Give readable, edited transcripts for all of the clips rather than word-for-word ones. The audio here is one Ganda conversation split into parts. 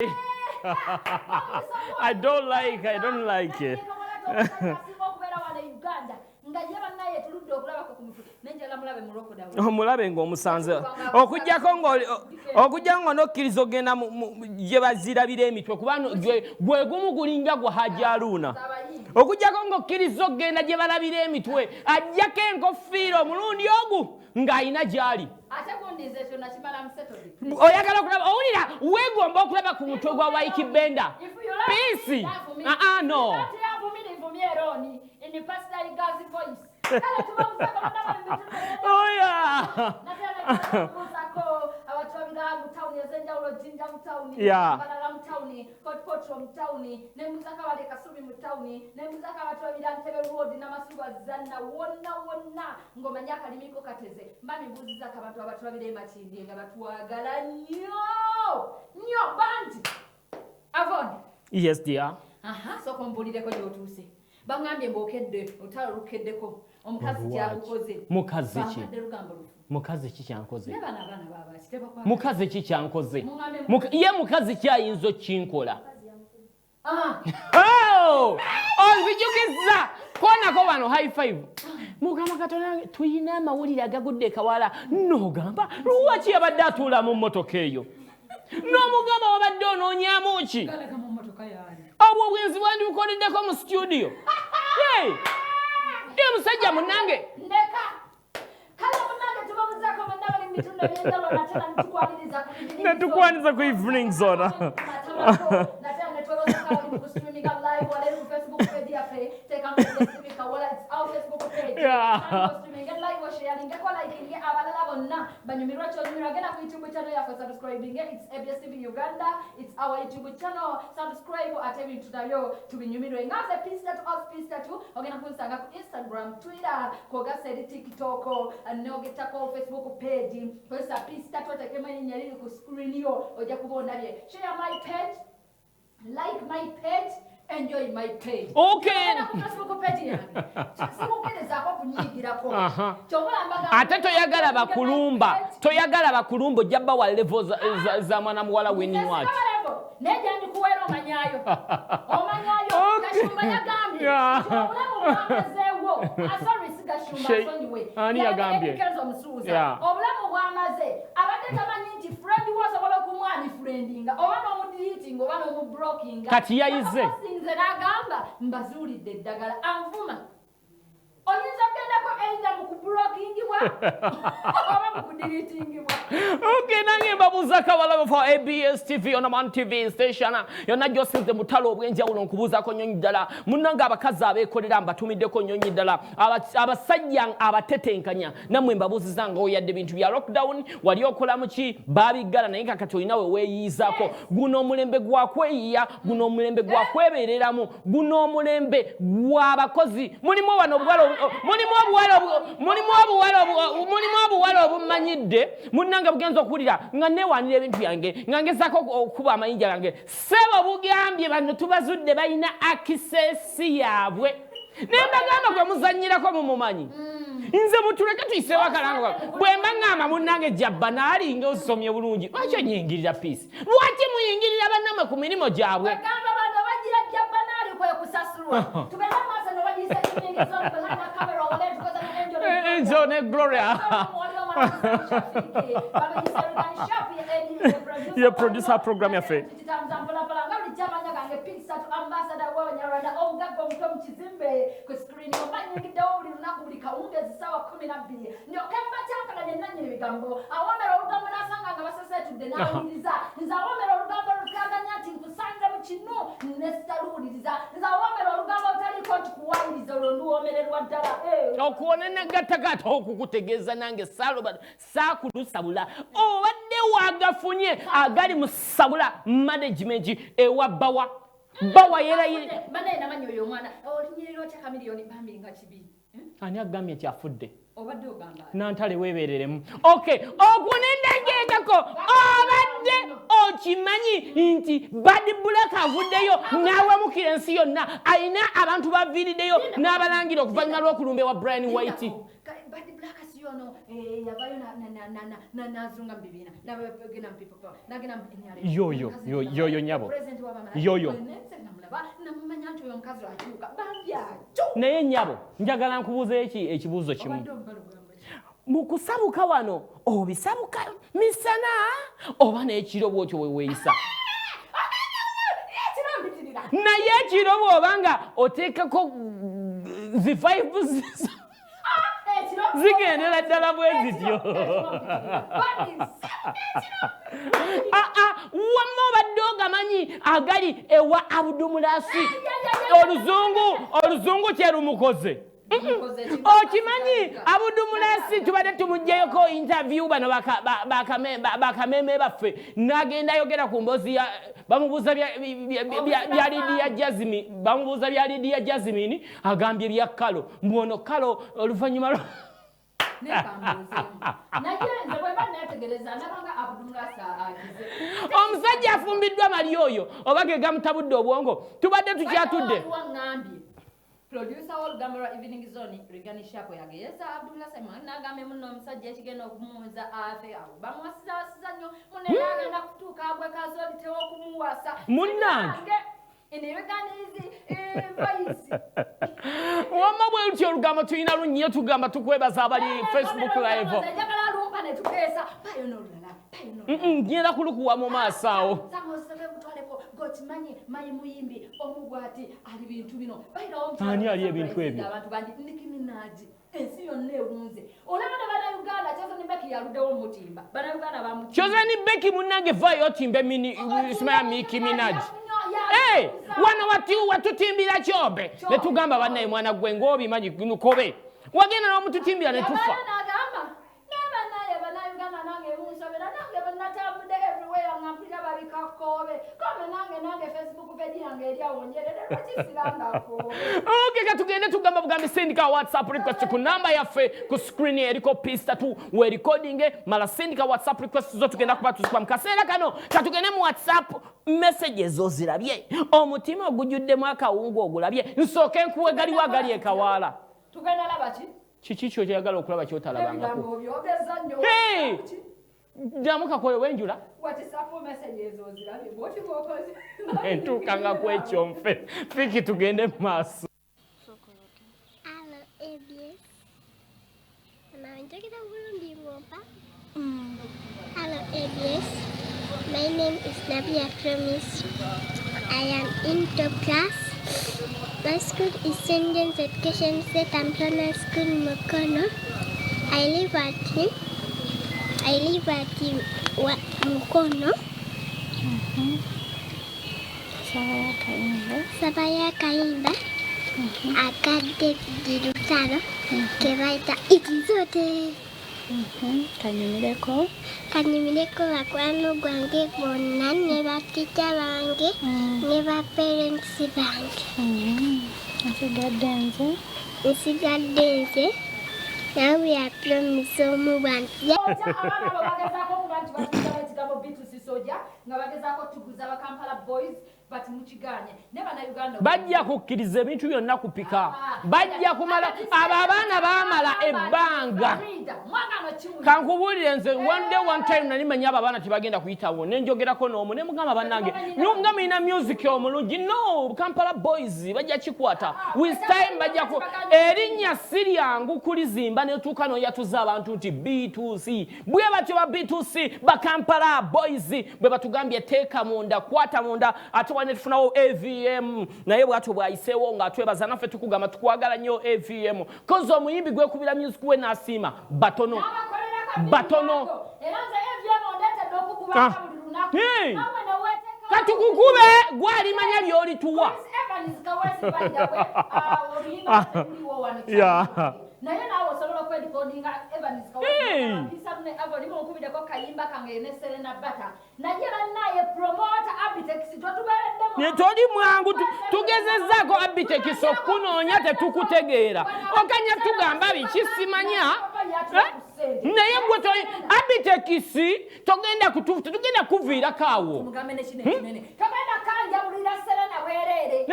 I don't like it. Omulabe ng'omusanze okujjako n'okkiriza ogenda gye bazirabira emitwe kubanga gwe gumu gulinga gwa Hajji Haruna okujjako ng'okkiriza ogenda gye balabira emitwe ajjako enkoffiira omulundi ogu ng'ayina gy'ali oyagala okulaba owulira weegomba okulaba ku mutwe gwa Waiki Benda piisi no oh yeah yeah yes dear so kombulireko gy'otuuse bangambye mbokedde otalo lukeddeko omukazi kyalukoze mukazi ki kyankoze mukazi ki kyankoze ye mukazi kyayinza okinkola onzijukiza konako wano high five mugamba katonda tuyina amawulire agagudde kawala nogamba lwaki yabadde atuula mu mmotoka eyo n'omugamba wabadde onoonyaamu ki obwo obwenzi bwandibukoleddeko mu studio ye musajja munnange netukwaniza ku evening zona it's our YouTube channel. Subscribe at every tutorial to be new video. Ngaze pista tu ogena kunsanga ku Instagram, Twitter, kogaseri TikTok, nogetako Facebook page. Kosa pista tu atakemanya nyaliri ku screen yo oja kubona bye. Share my page, like my page, enjoy my page. Okay. Ate toyagala bakulumba ojja bawa level za mwana muwala w'ennywaji. Neja ndikuwera omanyayo kashumba yagambye sorry sigashumba sonyiwe ani yagambye obulamu bwamaze abadde tamanyi nti friend wasobola okumwani friendinga oba n'omudeleting oba n'omublokinga kati yayize sinze n'agamba mbazuulidde eddagala anvuma oyinza kgendako either mu kublokingibwa oba mu kudeletingibwa. Okay, nange mbabuuza kawala for ABS TV on Aman TV station yonna gy'osinze mutalo obw'enjawulo nkubuuzaako nnyonyi ddala munnange abakazi abeekolera mbatumiddeko nnyonyi ddala abasajja abatetenkanya nammwe mbabuuziza nga oyadde bintu bya lockdown wali okolamu ki baabiggala naye kakati olina we weeyiyizaako guno omulembe gwa kweyiya guno omulembe gwa kwebeereramu guno omulembe gw'abakozi mulimu wano mulimu obuwala obumanyidde munnange bugenza okuwulira nga neewaanira ebintu byange nga ngezaako okuba amayinja gange sebo bugambye bano tubazudde balina akisesi yaabwe naye mbagamba gwe muzannyirako mumumanyi nze mutuleke tuyiseewo akalanga bwe mba ŋŋamba munnange jjabba naalinga osomye bulungi lwaki onyingirira piisi lwaki muyingirira bannamwe ku mirimu gyabwe bagamba bano bagira jjabba naali kwe kusasulwa tubere maaso ne bagiyisa kinyingizo behind the camera over there because an angel ne Gloria ye producer program yaffe okuwona nagattagatta okukutegeeza nange saakulusabula obadde wagafunye agali mu sabula management ewa bawa ani agambye nti afudde nantale weebereremu okay okunendageekako obadde okimanyi nti Badi Black avuddeyo n'awemukira ensi yonna alina abantu baviiriddeyo n'abalangira okuvannyuma lw'okulumba ewa Brian White ono yavayo nazunga mbibina nabagena mpipa nagena yoyo nyabo yoyo namumanya nti oyo omukazi akyuka naye nyabo njagala nkubuuza ekibuuzo kimu mu kusabuka wano obisabuka misana oba n'ekiro bwotyo weweeyisa naye ekiro bw'obanga oteekako zi5 zigendera ddala bwe zityo wamma obadde ogamanyi agali ewa abudumulasi oluzungu kyerumukoze okimanyi abudumulasi tubadde tumugjayoko interview bano bakameme baffe n'agenda ayogera ku mboozi bamubuuza bya Lydia Jasmine agambye bya Kalo mwono Kalo oluvannyuma omusajja afumbiddwa mali oyo oba ge gamutabudde obwongo tubadde tukyatudde producer all Gamera evening zone Rigani Shapo yageza Abdullah Simon nagambe muno omusajja ekigenda okumuweza afe awo bamwasiza nnyo munne yagenda kutuuka agwe kazoli tewo okumuwasa munnange enireganizi vaisi wamma bwe lutyo olugambo tulina lunnyo tugamba tukwebaza abali Facebook live njagala lumpa ne tukeesa payo n'olulala ngenda kulukuwa mu maaso awo gokimanyi mayi muyimbi omugwati ali bintu bino ani ali ebintu ebyo abantu bandi Nicki Minaj ensi yonna ewunze olaba ne bannayuganda Chozani Beki yaluddewo mutimba bannayuganda bamu Chozani Beki munnange vaayo otimbe Ismail Nicki Minaj wano watutimbira kyombe ne tugamba bannaye mwana gwe ng'obimanyi kobe wagenda n'omututimbira ne tufa Okay, katugende tugamba bugambi sendika WhatsApp request ku namba yaffe ku screen eriko pista tu we recording mala sendika WhatsApp request zo tugenda kuba tusipa mkaseera kano katugende mu WhatsApp messages ozirabye omutima ogujjuddemu akawungu ogulabye nsooke nkuwe galiwagali ekawala tugenda labaki kiki kyo kyagala okulaba kyotalabangako hey damuka kole wenjula watisapo messages ozirabye boti bokozi entuukanga ku ekyo nfe fiki tugende mu maaso. Hello, ABS. Hello, ABS. My name is Nabia Promise. I am in top class. My school is St. James Education State and Primary School, Mukono. I live at Mukono. Sabaya Kaimba. Akade Dirutano. Kevaita Ikizote. Kanyumireko bakwano gwange bonna ne batita bange ne ba parents bange. Nsigadde nze nawe ya promise omubwanzi. nga bagezako tuguza Kampala boys but mukiganye ne bannayuganda bajja kukkiriza ebintu byonna kupika bajja kumala abo abaana baamala ebbanga kankubuulire nze one time nali manya abo abaana tebagenda kuyitawo nenjogerako n'omu ne mugamba bannange nga mulina music omulungi no Kampala boys bajja kikwata with time bajja ku erinnya si lyangu kulizimba netuuka n'oyatuza abantu nti B2C bwe batyo ba B2C ba Kampala boys bwe batugambye teeka munda kwata munda ate wane tufunawo AVM naye bwatyo bwayiseewo ng'atwebaza naffe tukugamba tukwagala nnyo AVM kozi omuyimbi gwekubira music we n'asiima batono katukukube gwalimanya byolituwa naye naawe osobola okwedikodinga Evans Kawaii avolimo okubideko kayimba kange ne Serena Bata naye bannaye promoter Abitex totubereddemu netoli mwangu tugezezzaako Abitex okunoonya tetukutegeera okanya tugamba biki simanya naye gwe Abitex tugenda kuviirako awo mugambe ne kinene togenda kanja bulira Serena bwerere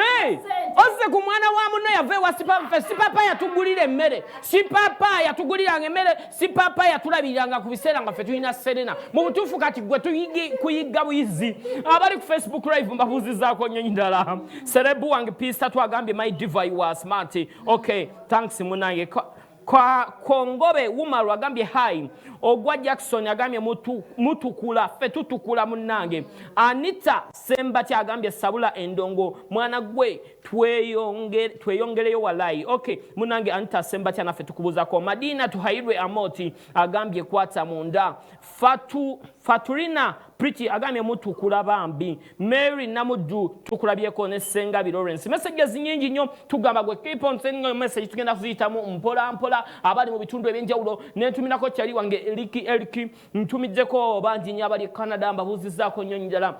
Ozze ku mwana wa muno yave wa sipapa sipapa yatugulira emmere sipapa yatuguliranga emmere sipapa yatulabiranga ku biseera nga ffe tulina Serena mu butuufu kati gwe kuyiga buyizi abali ku Facebook live mbabuuzizaako nnyonyi ndala serebu wange pista twagambye my diva you are smart okay thanks munange kwa Kongobe Umaru agambye hi Ogwa Jackson agambye mutukula ffe tutukula munnange Anita Sembati agambye sabula endongo mwana gwe tweyongereyo walai okay munnange Anita Sembati anaffe tukubuuzako Madina Tuhayirwe Amoti agambye kwata munda Faturina Pretty agambye mutukula bambi Mary Namudu tukulabyeko ne Sengabi Lawrence messages nyingi nnyo tugamba gwe keep on sending message tugenda kuziyitamu mpola abali mu bitundu ebyenjawulo nentumirako kyali wange Eliki ntumiddeko bangi nnyo abali Canada mbabuuzizaako nnyo njala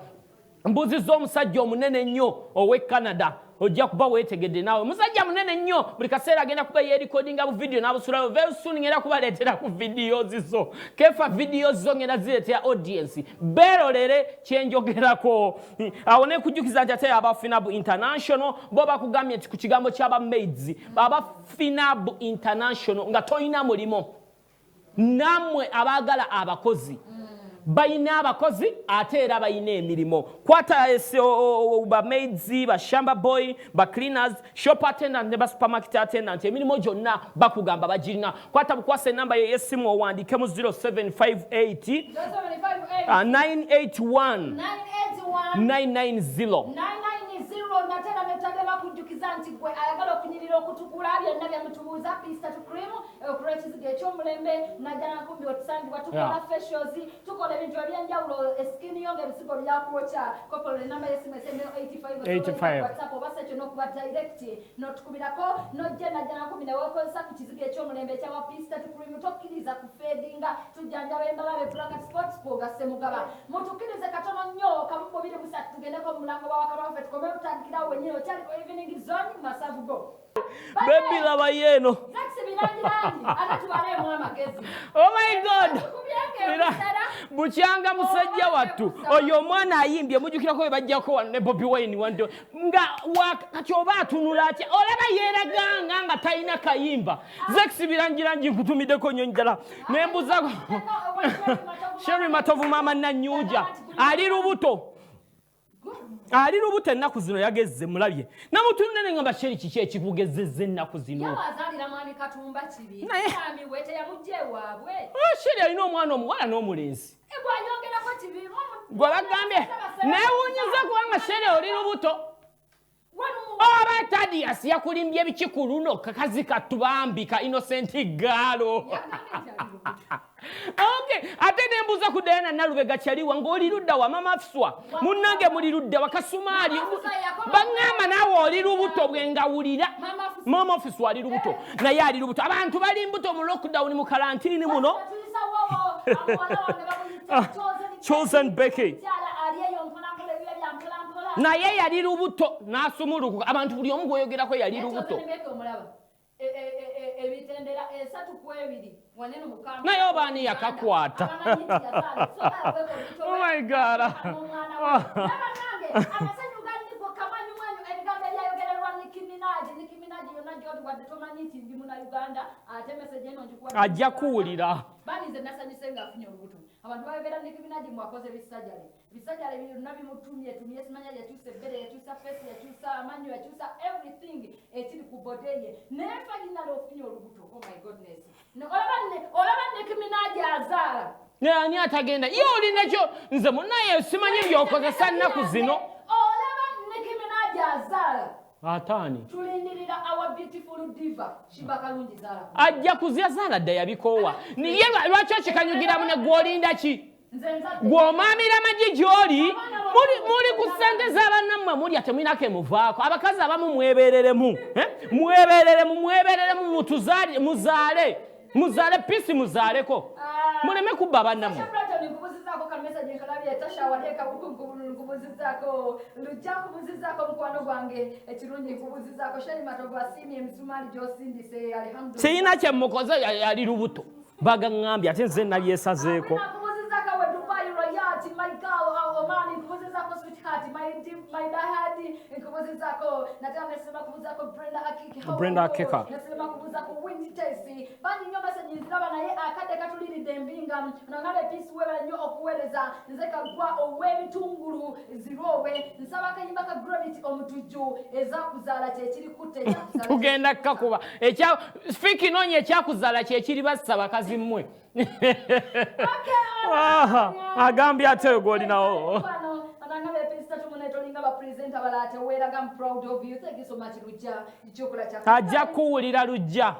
mbuuzizza omusajja omunene nnyo ow'e Canada ojja kuba weetegedde naawe musajja munene nnyo buli kaseera agenda kuba yeerikodinga bu video n'abusulayo very soon ngenda kubaleetera ku videos zo kefa videos zo ngenda zireetera audience beerolere kyenjogerako awo ne kujjukiza nti ate aba Finabu International bo bakugambye nti ku kigambo ky'aba maids aba Finabu International nga toyina mulimo nammwe abaagala abakozi bayina abakozi ate era bayina emirimu kwata ba maids ba shamba boy ba cleaners shop attendant ne ba supermarket attendant emirimu gyonna bakugamba bagirina kwata bukwasa enamba y'essimu owandiike mu 0758 981 990 natera metagema kujjukiza nti gwe ayagala okunyirira okutukula byonna byamutubuuza pista tukrim okurekiziga ekyomulembe najjana kumbi otusangibwa tukola facials tukola ebintu ebyenjawulo eskin yonge ebisigo byakwoca kopola enamba y'essimu esemero 85 whatsapp obasa ekyo n'okuba direct n'otukubirako nojja najjana kumbi newekozesa ku kizigo ekyomulembe ekyawa pista tukrim tokkiriza kufeedinga tujjanjaba embalabe black spots kwogase mugaba mutukirize katono nnyo kamububiri busatu tugendeko mu mulango wa wakalwafe tukome kirawo wenyewe okyali ko evening zone masavugo baby lava yeno taxi binangirangi anatubale mu amagezi oh my god bukyanga musajja wattu oyo omwana ayimbye mujukirako we bajjako wano ne Bobby Wine wando nga kyoba atunula atya olaba yeeraganga nga talina kayimba taxi birangirangi nkutumiddeko nnyo njala nembuzako Sherry Matovu mama Nanyuja ali lubuto ali lubuto ennaku zino yagezze mulabye namutunene ngamba Sherry kiki ekikugezezza ennaku zino yawazalira mwami Katumba kibi mwami wete yamujje waabwe Sherry alina omwana omuwala n'omulenzi gwanyongerako kibi gwe bagambye neewuunyiza kubanga Sherry oli lubuto oba Tadias yakulimbye ebiki luno kakazi katubambika Innocent Galo okay ate nembuza ku Diana Nalubega kyaliwa ng'oli ludda wa mama Afswa munnange muli ludda wa Kasumaali bangamba naawe oli lubuto bwe ngawulira mama Afswa ali lubuto naye ali lubuto abantu bali mbuto mu lockdown mu karantini muno Chosen Becky naye yali lubuto n'asumulukuka abantu buli omu gwoyogerako yali lubuto ebitendera 3-2 wanene mukamba naye obaani yakakwata oh my god ajja kuwulira banize nasanyise nga afunye olubuto abantu bayogera Nicki Minaj mwakoze bisajjale byonna bimutumye simanya yakyusa ebbere yakyusa face yakyusa amanyo yakyusa everything ekiri ku bode ye naye fainali ofunye olubuto oh my goodness olaba Nicki Minaj azaala ani atagenda ye olinakyo nze munaye simanyi byokozesa nnaku zino olaba Nicki Minaj azaala atani tulindirira our beautiful diva Shiba Kalungi zaala ajja kuzya zaala dda yabikoowa ye lwaki okikanyugira mune gwolinda ki gw'omaamira amagi gy'oli muli ku ssente z'abannammwe muli ate mulinako emuvaako abakazi abamu mwebereremu muzaale pisi muzaaleko muleme kubba bannammwe siyina kye mukoze yali lubuto bagaŋŋambye ate nze nabyesazeeko my girl, how man, sweetheart, my my dad nkubuzizako nataka nasema kubuzako Brenda Akika nasema kubuzako Windy Tesi bani nyoma se nyinzaba naye akade katuliride embinga nangale peace weba nyo okuweleza nzeka gwa owebitungulu zirowe nsaba kanyimba ka gravity omutuju ezakuzala kyekiri kutte kyakuzala tugenda kakuba ekya fiki nonye ekyakuzala kyekiri basaba kazimmwe agambye ate gwolinawo ajja kuwulira lujja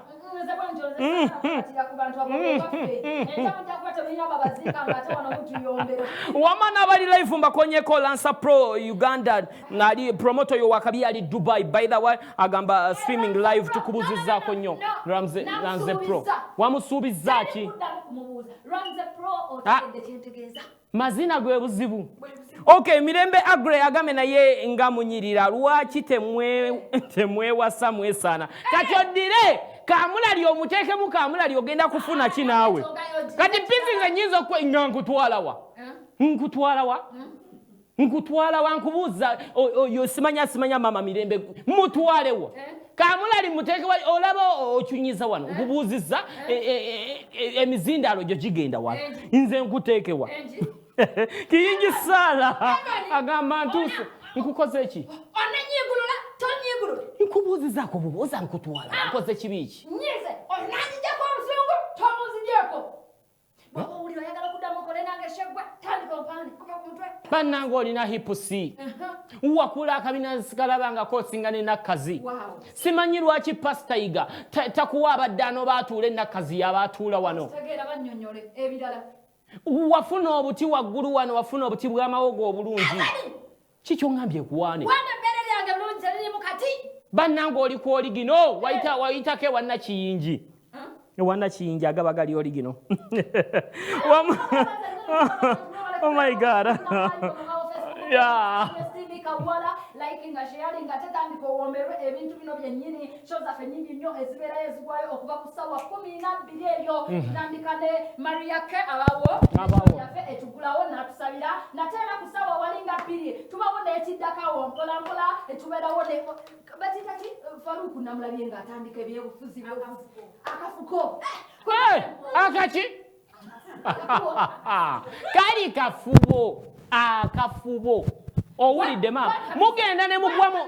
wama n'abali live mbakonyeko Lancer Pro Uganda nali promoter yo wakabi ali Dubai by the way agamba streaming live tukubuzizaako nnyo Lancer Pro wamusuubiza ki mazina gwe buzibu okay mirembe agre agame naye nga munyirira lwaki temwewasa mwesana kati oddire kamulali omuteekemu kamulali ogenda kufuna ki naawe kati pisi nze nyinza nkutwala wa nkubuuza oyo simanya mama mirembe mutwalewa kamulali muteeke olaba okyunyiza wano nkubuuzizza emizindaalo gyo gigenda wano nze nkuteekewa kiyingi saala agamba ntuuse nkukoze eki nkubuuzizaako bubuuza nkutwala nkoze kibi ki bannange olina hipusi wakula akabina sikalabangako osingane nakkazi simanyi lwaki pasitayiga takuwa abaddaano baatuula enakkazi yabaatuula wano wafuna obuti waggulu wano wafuna obuti bw'amawogo obulungi kikyongambye kuwaane bannange oli ku oligino wayitako ewannakiyingi agaba gali oligino oh my god yeah liking sharing atetandika owomerwe ebintu bino byennyini show zaffe nyingi nnyo ezibeerayo ezigwayo okuva ku ssaawa 12 eryo tutandika ne mariake abawo yaffe etugulawo n'atusabira nateera ku ssaawa walinga 2 tubawo n'ekiddakawo mpolampola etubeerawo batitaki Faruku namulabye ng'atandika ebyobufuzi akafuko akaki kali kafubo akafubo owulidde maama mugenda ne mugwamu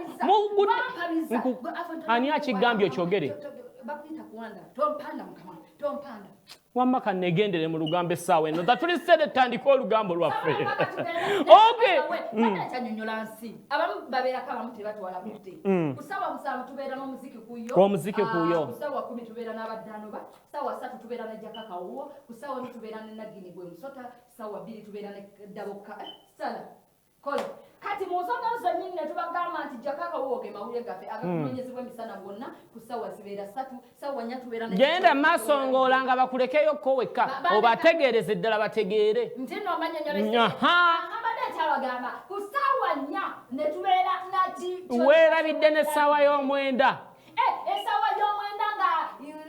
ani akigambye okyogere wamma kannegendere mu lugambo essaawa eno tatulisede tandika olugambo lwaffe kyanyonyola nsi abamu babeerako abamu tebatwala budde ku ssaawa 7 tubeera n'omuziki kuyo ku ssaawa 10 tubeera n'abaddaanoba ssaawa 3 tubeera ne jakakawuwo ku ssaawa 1 tubeera ne nagini gwe musota ssaawa 2 tubeera ne daboka sala kola kati mu nsonga zonna ne tubagamba nti jakakawuwo ge mawulire gaffe agakumenyezebwa emisana gwonna ku ssaawa zibeera 3 ssaawa 4 tubeera genda maaso ng'olanga bakulekeyokko wekka obategeereze ddala bategeere nti no amanyonyolesabadde kyabagamba ku ssaawa 4 ne tubeera naki weerabidde n'essaawa y'omwenda essaawa y'omwenda nga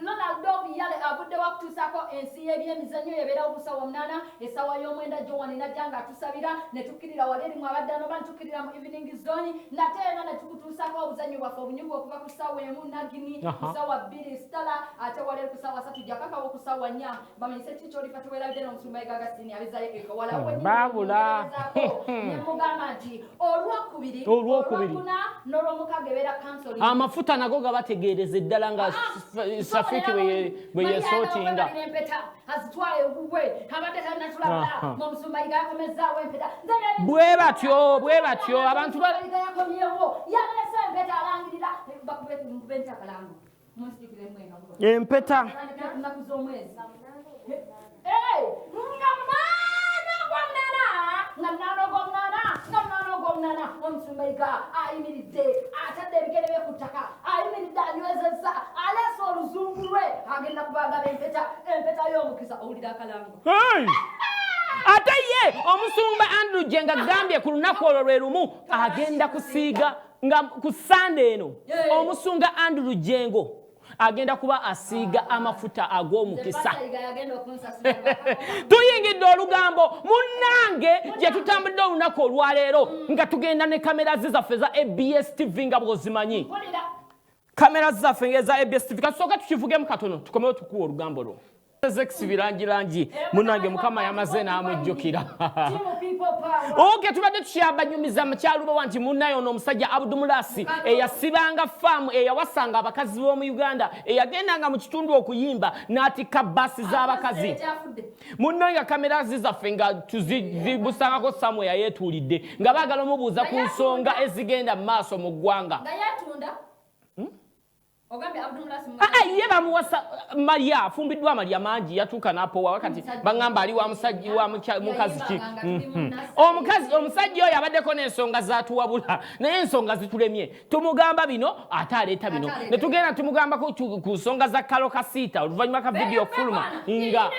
Ronaldo yale abudde wakutuusako ensi y'ebyemizannyo ebeerawo ku ssaawa 8 essaawa y'omwenda Joan najja nga atusabira ne tukkirira wali erimu abaddaano bantukkirira mu evening zone nate eno ne tukutuusako obuzannyo bwaffe obunyuvu okuva ku ssaawa 1 nagini ku ssaawa 2 stala ate wali ku ssaawa 3 jakakawo ku ssaawa 4 bamanyise kikyolifa tuweerabidde n'omusumba Gagasini abizayo ekawala baabula ne mugamba nti olwokubiri n'olwomukaga ebeera counseling amafuta nago gabategeereza eddala nga safiki bwe yesootinga bwe batyo abantu empeta omusumbayiga ayimiridde atadde ebigere bye ku ttaka ayimiridde anywezezza aleesa oluzungu lwe agenda kubagaba empeta y'omukisa owulira akalango ate ye omusumba Andrew Jenga gambye ku lunaku olwo lwe lumu agenda kusiiga nga ku Sande eno omusunga Andrew Jengo agenda kuba asiiga amafuta ag'omukisa tuyingidde olugambo munnange gye tutambudde olunaku olwaleero nga tugenda ne kamera zaffe za ABS TV nga bw'ozimanyi kamera zaffe eza ABS TV kasooka tukivugemu katono tukomewo tukuwa olugambo lwo Zex birangirangi munange mukama yamaze n'amujjukira oke tubadde tukyabanyumiza mukyalo wanti munnayo ono omusajja Abdulmulasi eyasibanga faamu eyawasanga abakazi b'omu Uganda eyagendanga mu kitundu okuyimba n'atikka basi z'abakazi munnange kamera zaffe nga tuzibusangako Samuel yetuulidde nga baagala omubuuza ku nsonga ezigenda mu maaso mu ggwanga Ogambe Abdulmulasi ye bamuwasa Maria afumbiddwa Maria mangi yatuuka n'apowa wakati bangamba ali wa musajja wa mukazi ki omusajja oyo abaddeko n'ensonga zaatuwabula naye ensonga zitulemye tumugamba bino ate aleeta bino ne tugenda tumugambako ku nsonga za Kalo Kasiita oluvannyuma ka vidiyo fuluma nga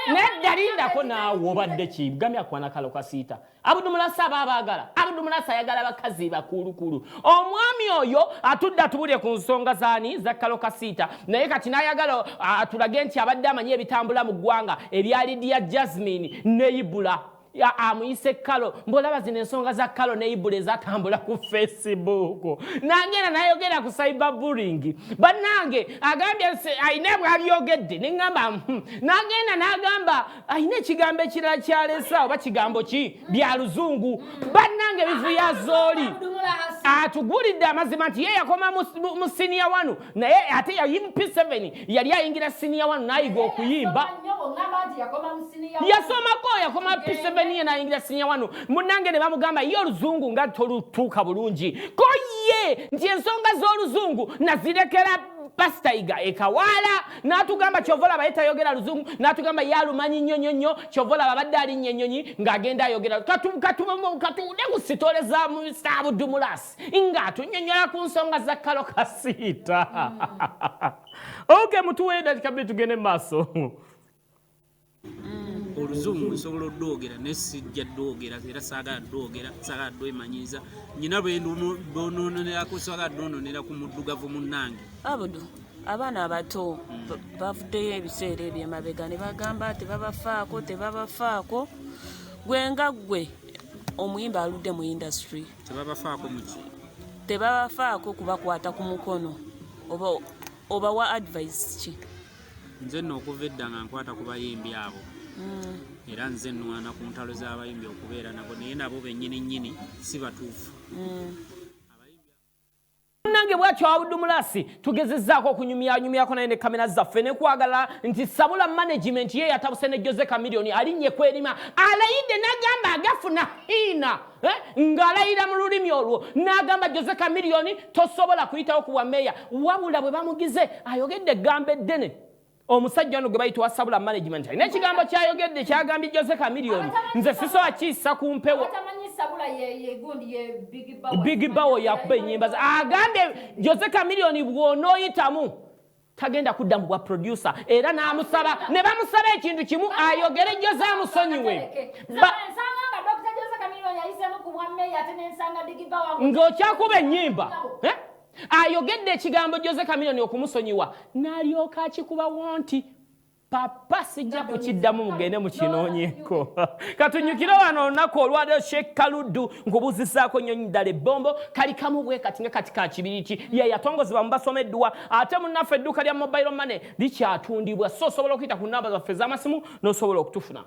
nedalindako naawe obadde ki gamya kwana Kalo Kasiita Abdulmulasi abaagala Abdulmulasi ayagala bakazi bakulukulu omwami oyo atudde atubulye ku nsonga zaani za Kalo Kasiita naye kati n'ayagala atulage nti abadde amanyi ebitambula mu ggwanga ebya Lydia Jasmine ne Ibula amuyise Kalo mbolaba zino ensonga za Kalo ne Ibula ezatambula ku Facebook nangenda nayogera ku cyberbullying bannange agambye ayina bw'abyogedde neŋŋamba nagenda n'agamba ayina ekigambo ekirala kyalesa oba kigambo ki bya luzungu bannange bivuya zooli atugulidde amazima nti ye yakoma mu senior wanu naye ate P7 yali ayingira senior wanu n'ayiga okuyimba yasomako yakoma P7 niye nayingira senior wanu munnange ne bamugamba ye oluzungu nga tolutuuka bulungi ko ye nti ensonga z'oluzungu nazirekera Pastaiga ekawala n'atugamba kyovola bayitayogera luzungu n'atugamba yalumanyi nnyonyonyo kyovola babadde ali nnyonyonyi ng'agenda ayogera katuwude ku sitole za Mr. Abdulmulasi ng'atunyonyola ku nsonga za Kalo Kasiita oke mutuweyo dakiika bbiri tugende mu maaso oluzungu nsobola oddwogera naye sijja ddwogera era saagala ddwogera saagala ddwemanyiiza nyina bwendonoonerako saagala ddononera ku muddugavu munnange Abudu abaana abato bavuddeyo ebiseera ebyo emabega ne bagamba tebabafaako gwe nga ggwe omuyimba aludde mu industry tebabafaako muki tebabafaako kubakwata ku mukono oba wa advice ki nze nno okuva edda nga nkwata ku bayimbi abo era nze nnwana ku ntalo z'abayimbi okubeera nabo naye nabo bennyini si batuufu nange bwatyo Abdulmulasi tugezezzaako okunyumyako naye ne kamera zaffe ne kwagala nti Sabula management ye yatabuse ne Jose Chameleone alinnye kwerima alayidde n'agamba agafuna hiina ng'alayira mu lulimi olwo n'agamba Jose Chameleone tosobola kuyitawo ku bwameeya wabula bwe bamugize ayogedde eggambo eddene omusajja ono gwe bayitibwa Sabula management n'ekigambo kyayogedde kyagambye Jose Chameleone nze sisobola kiyisa ku mpewo Big Bawo yakuba ennyimba agambye Jose Chameleone bw'onooyitamu tagenda kudda mu bwa producer era n'amusaba ne bamusaba ekintu kimu ayogere Jose amusonyiwe ng'okyakuba ennyimba ayogedde ekigambo Jose Chameleone okumusonyiwa n'alyoka akikubawo nti papa sijja kukiddamu mugende mukinoonyeeko katunyukire wano olunaku olwaleero Sheikh Kaluddu nkubuuzizaako nnyonyi ddala ebbombo kali kamu bwe kati nga kati ka kibiriti ye yatongozebwa mu basomeddwa ate munnaffe edduuka lya mobile money likyatundibwa so osobola okuyita ku nnamba zaffe ez'amasimu n'osobola okutufuna